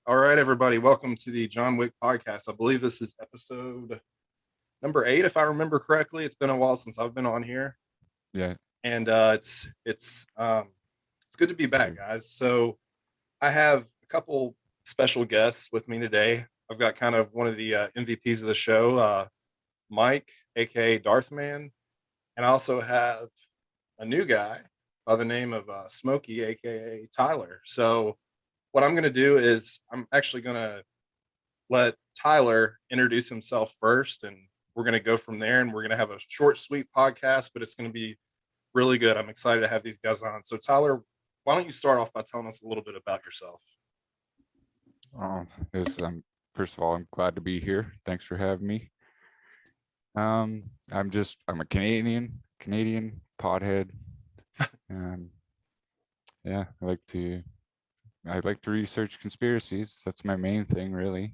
All right, everybody, welcome to the John Wick podcast. I believe this is episode number 8, if I remember correctly. It's been a while since I've been on here, Yeah. and it's good to be back, guys. So I have a couple special guests with me today. I've got kind of one of the MVPs of the show, Mike, aka Darth Man, and I also have a new guy by the name of Smokey, aka Tyler. So what I'm going to do is I'm actually going to let Tyler introduce himself first, and we're going to go from there. And we're going to have a short, sweet podcast, but it's going to be really good. I'm excited to have these guys on. So, Tyler, why don't you start off by telling us a little bit about yourself? Oh, yes. First of all, I'm glad to be here. Thanks for having me. I'm a Canadian pothead, and yeah, I like to research conspiracies. That's my main thing, really.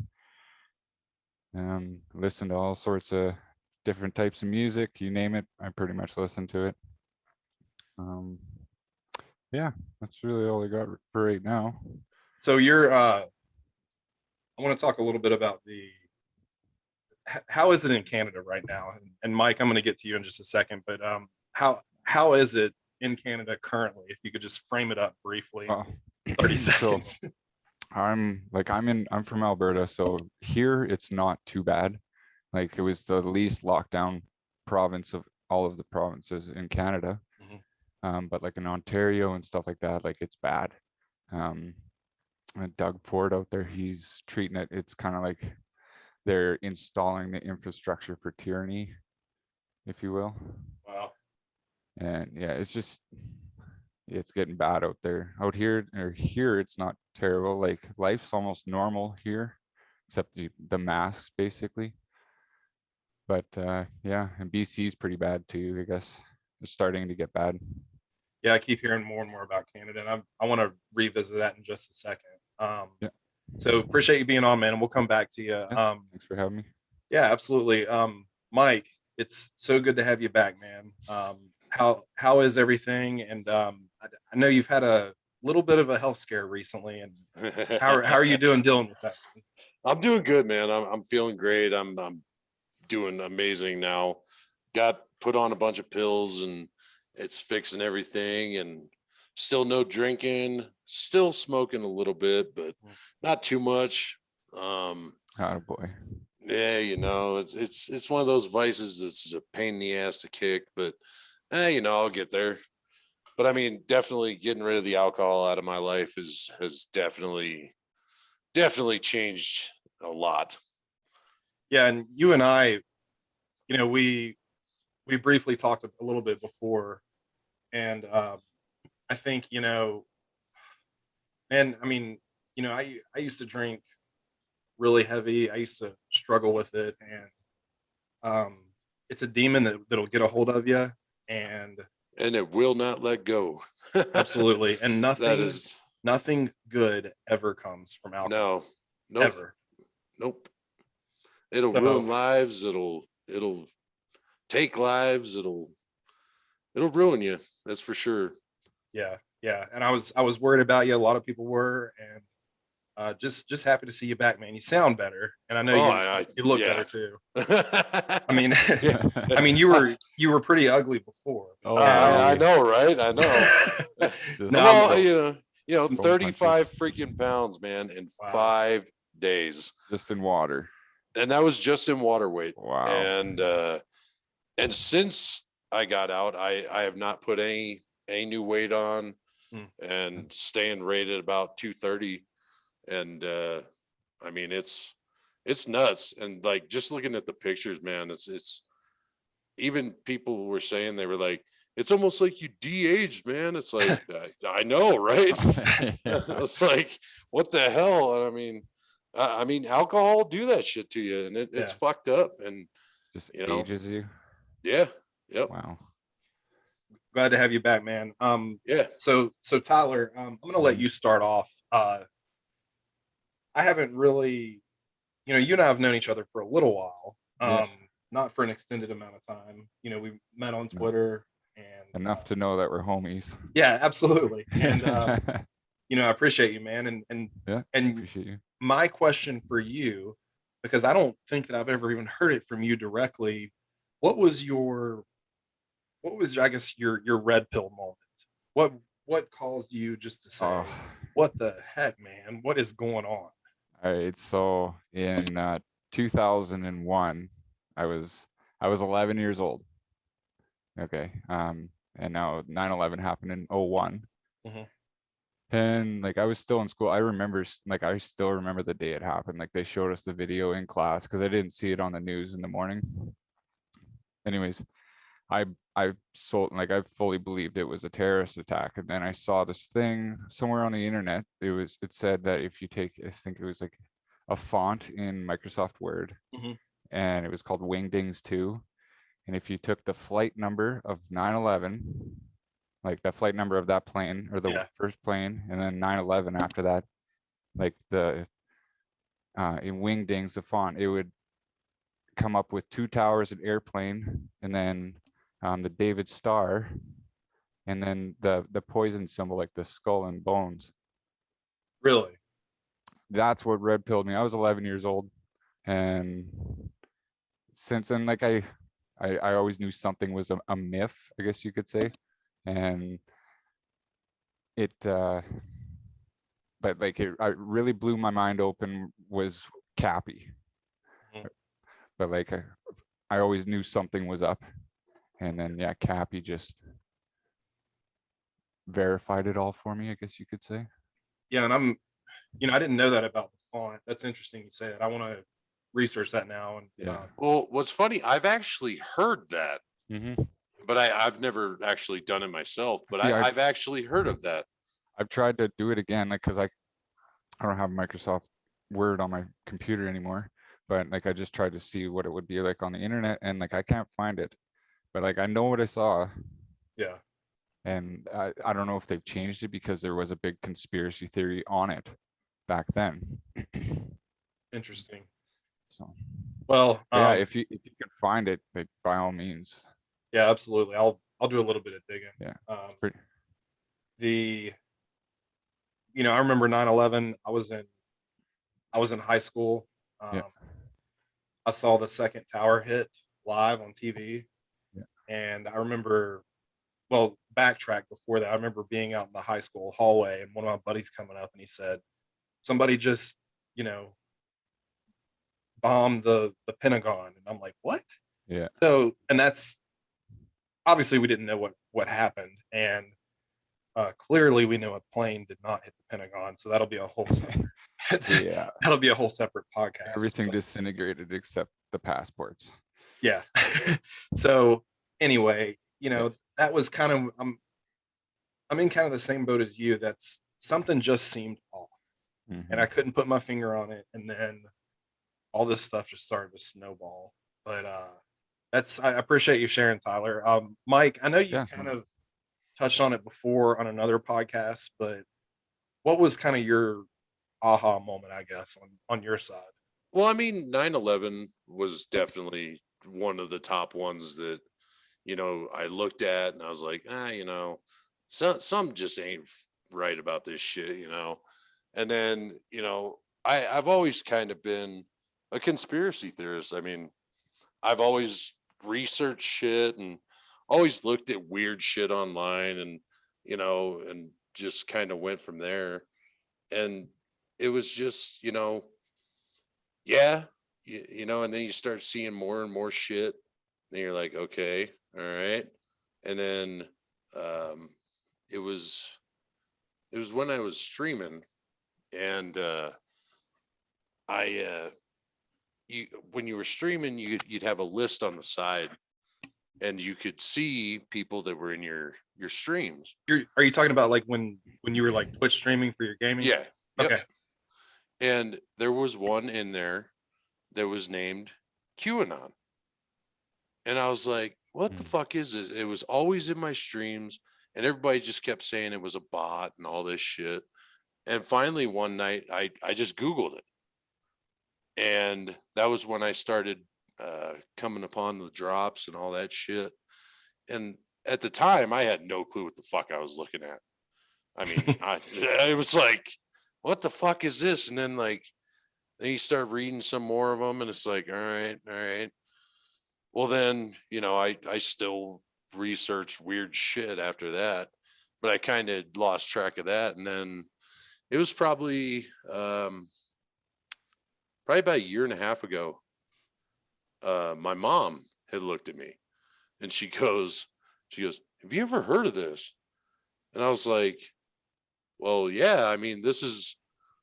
Listen to all sorts of different types of music. You name it, I pretty much listen to it. Yeah, that's really all I got for right now. So, I want to talk a little bit about how is it in Canada right now? And Mike, I'm going to get to you in just a second, but how is it in Canada currently? If you could just frame it up briefly, Oh, 30 so seconds. I'm from Alberta, so here it's not too bad. Like, it was the least lockdown province of all of the provinces in Canada. But like in Ontario and stuff like that, like, it's bad. Doug Ford out there, he's treating it, it's kind of like they're installing the infrastructure for tyranny, if you will. Wow. And yeah, it's getting bad out there. Out here, or here, it's not terrible. Like, life's almost normal here, except the masks, basically. But yeah, and BC's pretty bad too, I guess. It's starting to get bad. Yeah, I keep hearing more and more about Canada, and I want to revisit that in just a second. Yeah. So appreciate you being on, man, and we'll come back to you. Yeah, thanks for having me. Yeah, absolutely. Mike, it's so good to have you back, man. How is everything? And I know you've had a little bit of a health scare recently, and how are you doing dealing with that? I'm doing good, man. I'm feeling great. I'm doing amazing now. Got put on a bunch of pills and it's fixing everything, and still no drinking, still smoking a little bit, but not too much. Oh boy. Yeah, it's one of those vices that's a pain in the ass to kick, but I'll get there. But I mean, definitely getting rid of the alcohol out of my life has definitely changed a lot. Yeah, and you and I, we briefly talked a little bit before, and I think and I mean, I used to drink really heavy. I used to struggle with it, and it's a demon that'll get a hold of you, and And it will not let go. absolutely, and That is nothing good ever comes from alcohol, no, nope, ever. nope. It'll So ruin lives. It'll take lives. It'll ruin you. That's for sure. yeah, yeah, and I was worried about you. A lot of people were, and just happy to see you back, man. You sound better, and I know Oh, you look yeah. better too. I mean, Yeah. I mean, you were pretty ugly before. Oh, I really? know, right? I know. Just No, Well, throwing punches. 35 freaking pounds, man, in wow. 5 days. Just in water. And that was just in water weight. Wow. And since I got out, I have not put any new weight on, Mm. and staying rated about 230. And I mean, it's nuts. And like, just looking at the pictures, man, it's even people were saying, they were like, it's almost like you de-aged, man. It's like, I know, right? Yeah. It's like, what the hell? I mean, alcohol do that shit to you, and it's Yeah. fucked up. And Just you know, ages you. yeah, yep, Wow. Glad to have you back, man. yeah, So Tyler, I'm gonna let you start off. I haven't really, you and I have known each other for a little while. Yeah. Not for an extended amount of time. We met on No. Twitter, and Enough to know that we're homies. yeah, absolutely. And Yeah. I appreciate you, man. And Yeah. and Appreciate you. my question for you, because I don't think that I've ever even heard it from you directly. What was your what was I guess your red pill moment? What what caused you just to Oh, say, what the heck, man? What is going on? all right. So in 2001, I was I was 11 years old. Okay. And now 9/11 happened in '01. Mhm. And like I was still in school. I remember like I still remember the day it happened. Like they showed us the video in class because I didn't see it on the news in the morning. Anyways, I I like I fully believed it was a terrorist attack. And then I saw this thing somewhere on the internet. It said that if you take, I think it was like a font in Microsoft Word, Mhm. and it was called Wingdings 2. And if you took the flight number of 9/11, like the flight number of that plane or the Yeah. first plane, and then 9/11 after that, like the in Wingdings, the font, it would come up with two towers, an airplane, and then the David Star, and then the poison symbol, like the skull and bones. Really? That's what red pilled me. I was 11 years old, and since then, like I always knew something was a myth, I guess you could say, and it but like it really blew my mind open was Cappy. Mhm. But like I always knew something was up, and then yeah, Cappy just verified it all for me, I guess you could say. Yeah, and I didn't know that about the font. That's interesting you say that. I want to research that now. And Yeah. Well, what's funny, I've actually heard that, Mm-hmm. but I've never actually done it myself. But See, I've actually heard of that. I've tried to do it again, like because I don't have Microsoft Word on my computer anymore, but like I just tried to see what it would be like on the internet, and like I can't find it, but like I know what I saw, yeah, and I don't know if they've changed it because there was a big conspiracy theory on it back then. interesting. So Well, yeah, if you can find it, like by all means. yeah, absolutely. I'll do a little bit of digging. Yeah, Um, it's pretty. the I remember 9/11. I was in high school. Yeah, Um, I saw the second tower hit live on TV, yeah, and I remember, well, backtrack before that. I remember being out in the high school hallway, and one of my buddies coming up, and he said, "Somebody just, you know, bombed the Pentagon," and I'm like, "What?" yeah. So, and that's obviously we didn't know what happened, and clearly we know a plane did not hit the Pentagon, so that'll be a whole separate Yeah, that'll be a whole separate podcast. everything But disintegrated except the passports. yeah. So anyway, Yeah. that was kind of I'm in kind of the same boat as you. That's something just seemed off, and Mm-hmm. I couldn't put my finger on it, and then all this stuff just started to snowball. But that's I appreciate you sharing, Tyler. Mike, I know you Yeah. kind of touched on it before on another podcast, but what was kind of your aha moment, I guess, on your side? Well, I mean, 9/11 was definitely one of the top ones that, I looked at and I was like, some just ain't right about this shit. And then, I've always kind of been a conspiracy theorist. I mean, I've always researched shit and always looked at weird shit online and just kind of went from there. And it was just, yeah, and then you start seeing more and more shit. Then you're like, okay, all right. And then um, it was it was when I was streaming, and I you when you were streaming, you'd have a list on the side, and you could see people that were in your streams. Are you talking about like when you were like Twitch streaming for your gaming? Yeah, yep. Okay. And there was one in there that was named QAnon. And I was like, what the Mm. fuck is this? It was always in my streams, and everybody just kept saying it was a bot and all this shit. And finally, one night, I just Googled it. And that was when I started coming upon the drops and all that shit. And at the time, I had no clue what the fuck I was looking at. I mean, it was like, what the fuck is this? And then, like, then you start reading some more of them, and it's like, all right. Well, then, I still researched weird shit after that, but I kind of lost track of that. And then it was probably about a year and a half ago. My mom had looked at me and she goes, have you ever heard of this? And I was like, well, yeah, I mean, this is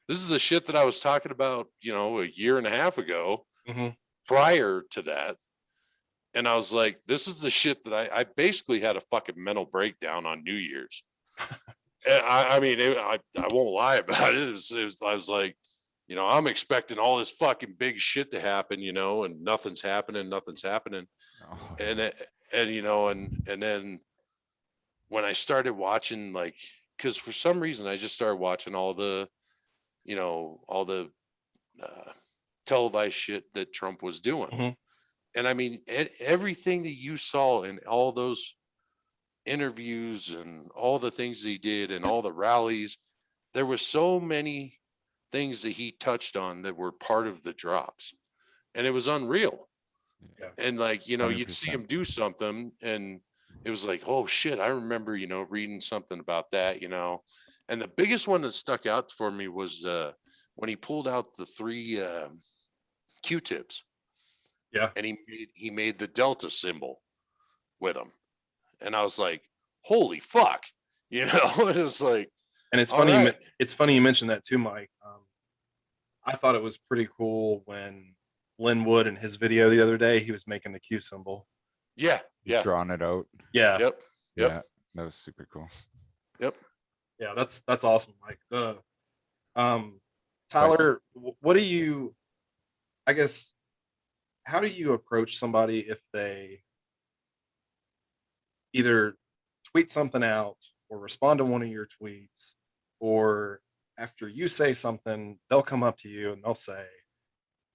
the shit that I was talking about, a year and a half ago Mhm. prior to that. And I was like, this is the shit that I basically had a fucking mental breakdown on New Year's. And I mean, I won't lie about it. I was like, I'm expecting all this fucking big shit to happen, and nothing's happening. Oh, And then when I started watching, like, because for some reason I just started watching all the televised shit that Trump was doing. Mhm. And I mean, everything that you saw in all those interviews and all the things he did and all the rallies, there were so many things that he touched on that were part of the drops. And it was unreal. Yeah. And like, you'd see 100%. him do something and it was like, oh shit, I remember, reading something about that, And the biggest one that stuck out for me was when he pulled out the 3 Q-tips. Yeah. And he made the Delta symbol with them. And I was like, holy fuck. And it was like, And it's all funny. right. It's funny you mentioned that too, Mike. I thought it was pretty cool when Lynn Wood in his video the other day, he was making the Q symbol. Yeah. He's Yeah. drawing it out. Yeah. Yep. Yeah, that was super cool. Yep. Yeah. That's awesome, Mike. Tyler, what do you, I guess, how do you approach somebody if they either tweet something out or respond to one of your tweets, or after you say something, they'll come up to you and they'll say,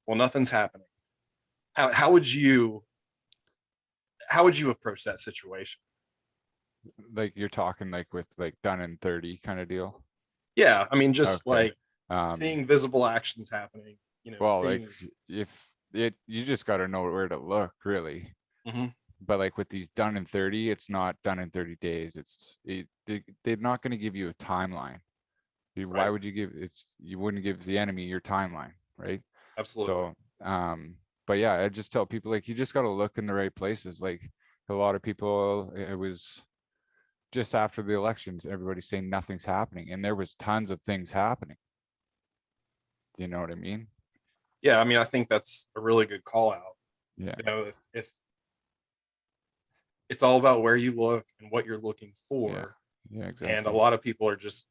well, nothing's happening. How would you approach that situation? Like you're talking like with like done in 30 kind of deal. Yeah, I mean, just Okay. like seeing visible actions happening. Well, seeing, like if you just got to know where to look, really. Mhm. But like with these done in 30, it's not done in 30 days. They're not going to give you a timeline. Why Right. would you you wouldn't give the enemy your timeline, right? Absolutely. So, but yeah, I just tell people like you just got to look in the right places. Like a lot of people, it was just after the elections, everybody's saying nothing's happening, and there was tons of things happening. Do you know what I mean? Yeah, I mean, I think that's a really good call out. Yeah. If it's all about where you look and what you're looking for, Yeah, exactly. and a lot of people are just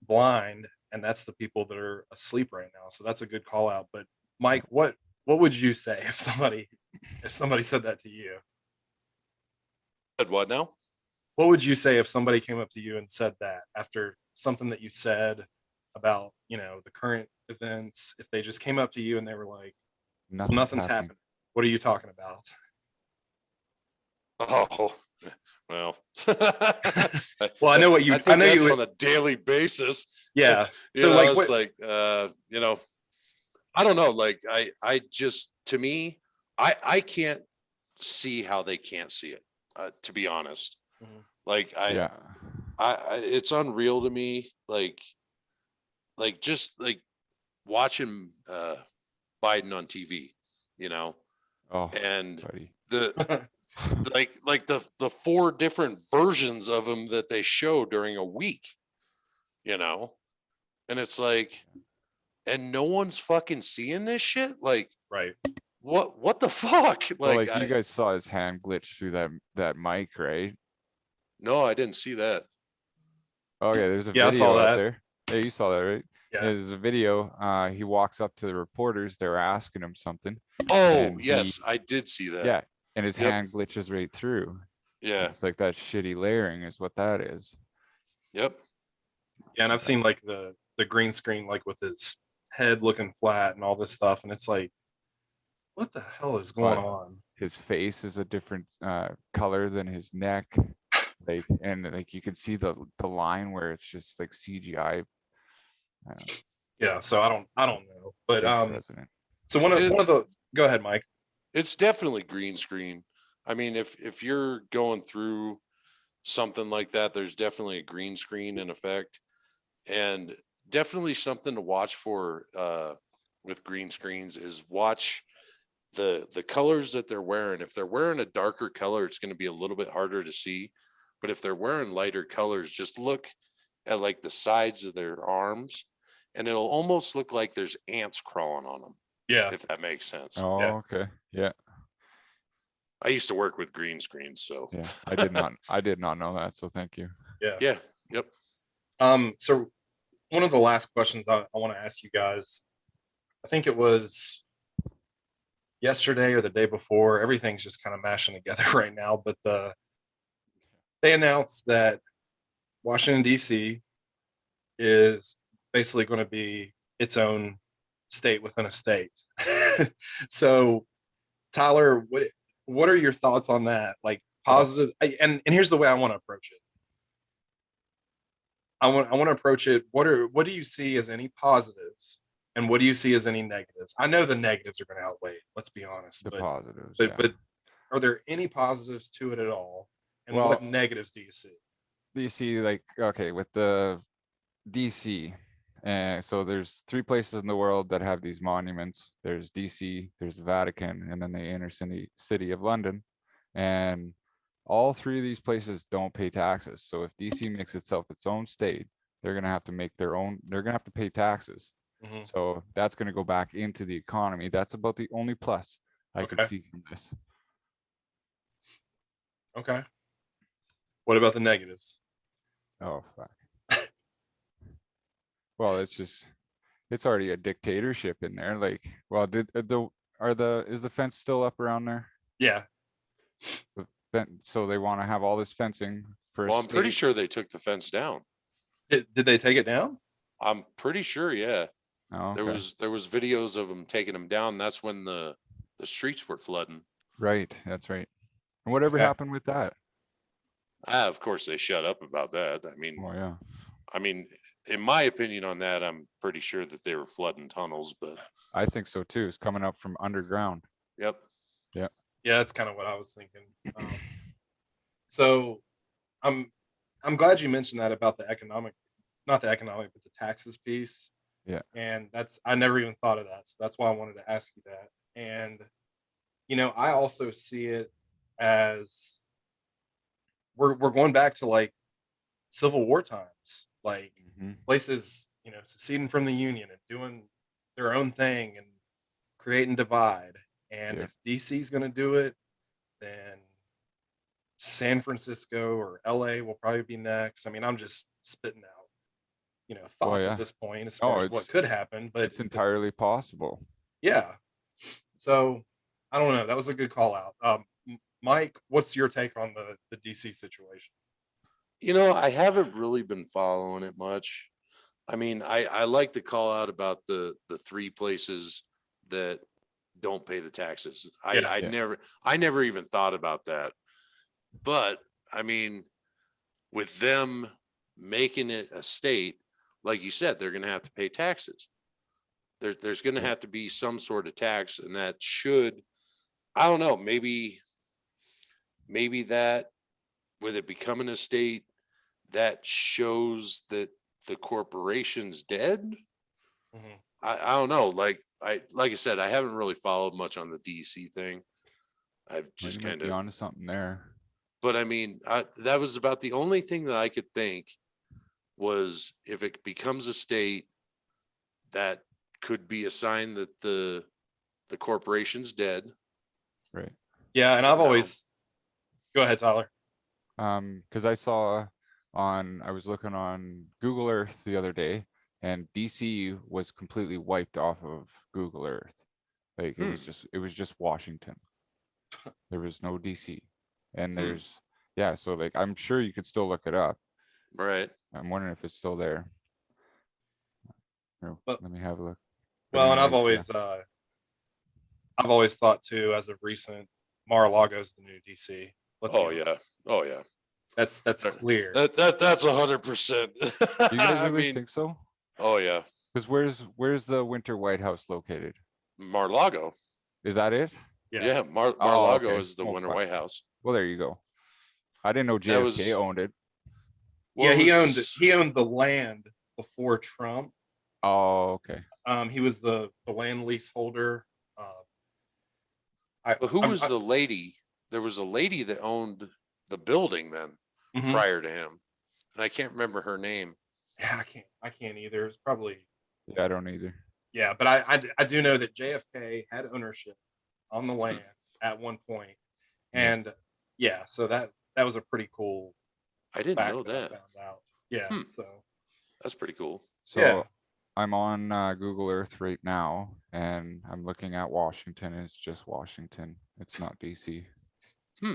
blind, and that's the people that are asleep right now. So that's a good call out. But Mike, what would you say if somebody said that to you? Said what now? What would you say if somebody came up to you and said that after something that you said about, the current events? If they just came up to you and they were like, nothing's happening. What are you talking about? Oh, well. Well, I know what you. I think I know that's you on a daily basis. Yeah. So So like, it's what? like, I don't know. Like, I just, to me, I can't see how they can't see it. To be honest, Mhm. like Yeah. it's unreal to me. Like just like watching Biden on TV, Oh, and buddy. the like the 4 different versions of him that they show during a week, and it's like, and no one's fucking seeing this shit. Like, Right. what the fuck? Well, Like, like you guys saw his hand glitch through that mic, right? no, I didn't see that. Okay, there's a Yeah, I saw video out that. there. Yeah, you saw that, right? Yeah. There's a video. He walks up to the reporters. They're asking him something. Oh, And yes, I did see that. Yeah, and his Yep. hand glitches right through. Yeah. It's like that shitty layering is what that is. Yep. Yeah, and I've seen like the green screen, like with his head looking flat and all this stuff, and it's like, what the hell is going But on? his face is a different color than his neck. Like, and like you can see the line where it's just like CGI. Yeah, so I don't know, But State president. so one of the go ahead, Mike. It's definitely green screen. I mean, if you're going through something like that, there's definitely a green screen in effect, and definitely something to watch for with green screens is watch the colors that they're wearing. If they're wearing a darker color, it's going to be a little bit harder to see. But if they're wearing lighter colors, just look at like the sides of their arms, and it'll almost look like there's ants crawling on them. Yeah. If that makes sense. Oh, Yeah. okay. Yeah. I used to work with green screens, so Yeah. I did not know that. So thank you. Yeah. yeah, yep. So one of the last questions I want to ask you guys, I think it was yesterday or the day before. Everything's just kind of mashing together right now, but they announced that Washington, D.C. is basically going to be its own state within a state. So, Tyler, what are your thoughts on that? Like positive, and here's the way I want to approach it. I want to approach it. What do you see as any positives, and what do you see as any negatives? I know the negatives are going to outweigh it, let's be honest. The but, positives. but Yeah. but are there any positives to it at all? And Well- what negatives do you see? You see, like, okay, with the DC, so there's 3 places in the world that have these monuments. There's DC, there's the Vatican, and then the inner city of London. And all 3 of these places don't pay taxes. So if DC makes itself its own state, they're gonna have to make their own. They're gonna have to pay taxes. Mhm. So that's gonna go back into the economy. That's about the only plus I could Okay. see from this. Okay. What about the negatives? Oh fuck. Well, it's already a dictatorship in there. Like, well, is the fence still up around there? Yeah. So they want to have all this fencing for. Well, I'm pretty sure they took the fence down. Did they take it down? I'm pretty sure, yeah. Oh, There okay. was videos of them taking them down. That's when the streets were flooding. Right. That's right. And whatever Okay. happened with that? Of course they shut up about that. Oh yeah. I mean, in my opinion on that, I'm pretty sure that they were flooding tunnels, but I think so too. It's coming up from underground. yep. Yeah, that's kind of what I was thinking. So I'm glad you mentioned that about the economic, not the economic, but the taxes piece. Yeah. And I never even thought of that. So that's why I wanted to ask you that. And I also see it as we're going back to like Civil War times, like Mhm. places, seceding from the Union and doing their own thing and creating divide. And Yeah. if DC is going to do it, then San Francisco or LA will probably be next. I mean, I'm just spitting out, thoughts yeah. at this point as far as what could happen, but It's entirely possible. yeah. So I don't know. That was a good call out. Mike, what's your take on the DC situation? I haven't really been following it much. I mean, I like to call out about the 3 places that don't pay the taxes. I Yeah. never even thought about that. But I mean, with them making it a state, like you said, they're going to have to pay taxes. There's going to Yeah. have to be some sort of tax, and that should, I don't know, maybe that with it becoming a state, that shows that the corporation's dead. Mhm. I don't know. Like I said, I haven't really followed much on the DC thing. I've Well, just you might kind be of, onto something there. but I mean, that was about the only thing that I could think was if it becomes a state, that could be a sign that the corporation's dead. Right. Yeah, and I've No. always go ahead, Tyler. Because I was looking on Google Earth the other day, and DC was completely wiped off of Google Earth. Like it was just Washington. There was no DC. And so like I'm sure you could still look it up. Right. I'm wondering if it's still there. Here, But- let me have a look. But Well, and I've anyways, always thought too, as of recent, Mar-a-Lago's the new DC. Let's Oh be yeah. honest. Oh yeah. That's clear. That's 100%. You guys I really mean, think so? oh yeah. Because where's the Winter White House located? Mar-Lago. Is that it? Yeah, Oh, Mar-Lago okay. is the Well, Winter fuck. White House. Well, there you go. I didn't know That JFK was owned it. well, Yeah, it was- he owned the land before Trump. Oh, okay. He was the land leaseholder. I, But who I'm, was the lady? There was a lady that owned the building then Mhm. prior to him, and I can't remember her name. Yeah, I can't either. It's probably Yeah, I don't either. yeah, but I do know that JFK had ownership on the land at one point, Yeah. and yeah, so that was a pretty cool I didn't fact know that I that. found out. Yeah, Hmm. so That's pretty cool. So yeah, I'm on Google Earth right now, and I'm looking at Washington. It's just Washington. It's not DC. Hmm.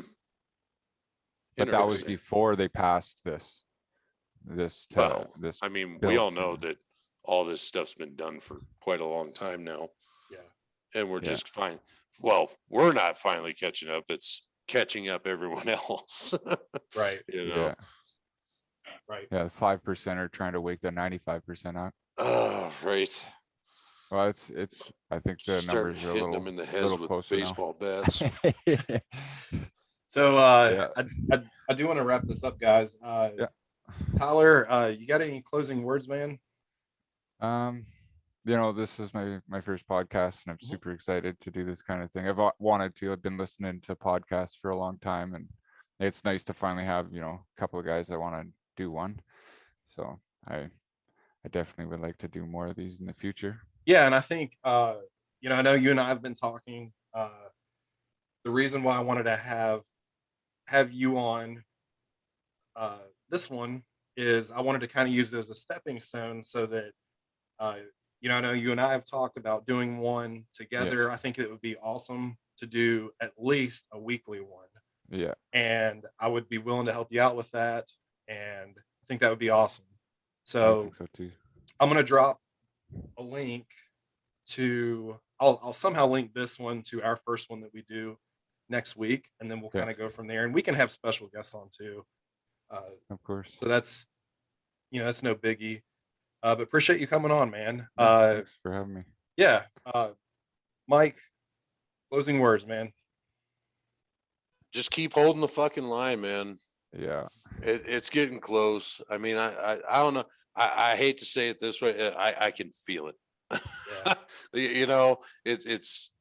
But that was Interesting. before they passed this. Well, This. I mean, we bill all to- know that all this stuff's been done for quite a long time now, yeah, and we're Yeah. just fine. Well, we're not finally catching up. It's catching up everyone else. right, You know. Yeah. right. Yeah. 5% are trying to wake the 95% up. Oh, right. Well, it's. I think the Start numbers are a hitting them in the heads little with closer now. baseball bats. So Yeah. I do want to wrap this up, guys. Yeah. Tyler, you got any closing words, man? This is my first podcast, and I'm Mhm. super excited to do this kind of thing. Wanted to. I've been listening to podcasts for a long time, and it's nice to finally have a couple of guys that want to do one. So I definitely would like to do more of these in the future. Yeah, and I think I know you and I have been talking. The reason why I wanted to have you on this one is I wanted to kind of use it as a stepping stone so that I know you and I have talked about doing one together. I think it would be awesome to do at least a weekly one, Yeah. and I would be willing to help you out with that, and I think that would be awesome. I So think so too. I'm gonna drop a link to I'll somehow link this one to our first one that we do next week, and then we'll Okay. kind of go from there, and we can have special guests on too. Of course. So that's that's no biggie. But appreciate you coming on, man. Yeah, thanks for having me. Yeah. Mike, closing words, man. Just keep holding the fucking line, man. Yeah. It's getting close. I mean, I don't know. I hate to say it this way. I can feel it. Yeah. It's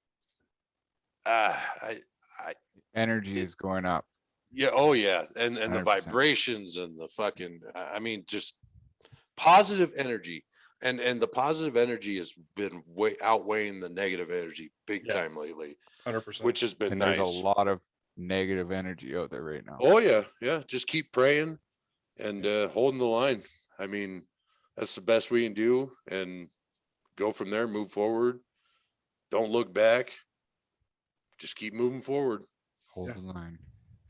I Energy is going up. yeah, oh yeah. And the 100%. vibrations and the fucking I mean just positive energy. And the positive energy has been way outweighing the negative energy big Yeah. time lately, 100%. which has been And nice. there's a lot of negative energy out there right now. Oh yeah, yeah. Just keep praying and holding the line. I mean, that's the best we can do, and go from there. Move forward. Don't look back. Just keep moving forward. Hold Yeah. the line.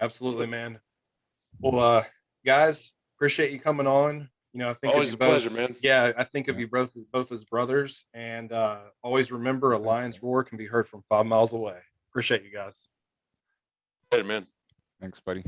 Absolutely, man. Well, guys, appreciate you coming on. I think Always of a you both. pleasure, man. Yeah, I think of Yeah. you both as brothers, and always remember a lion's roar can be heard from 5 miles away. Appreciate you guys. Later, man. Thanks, buddy.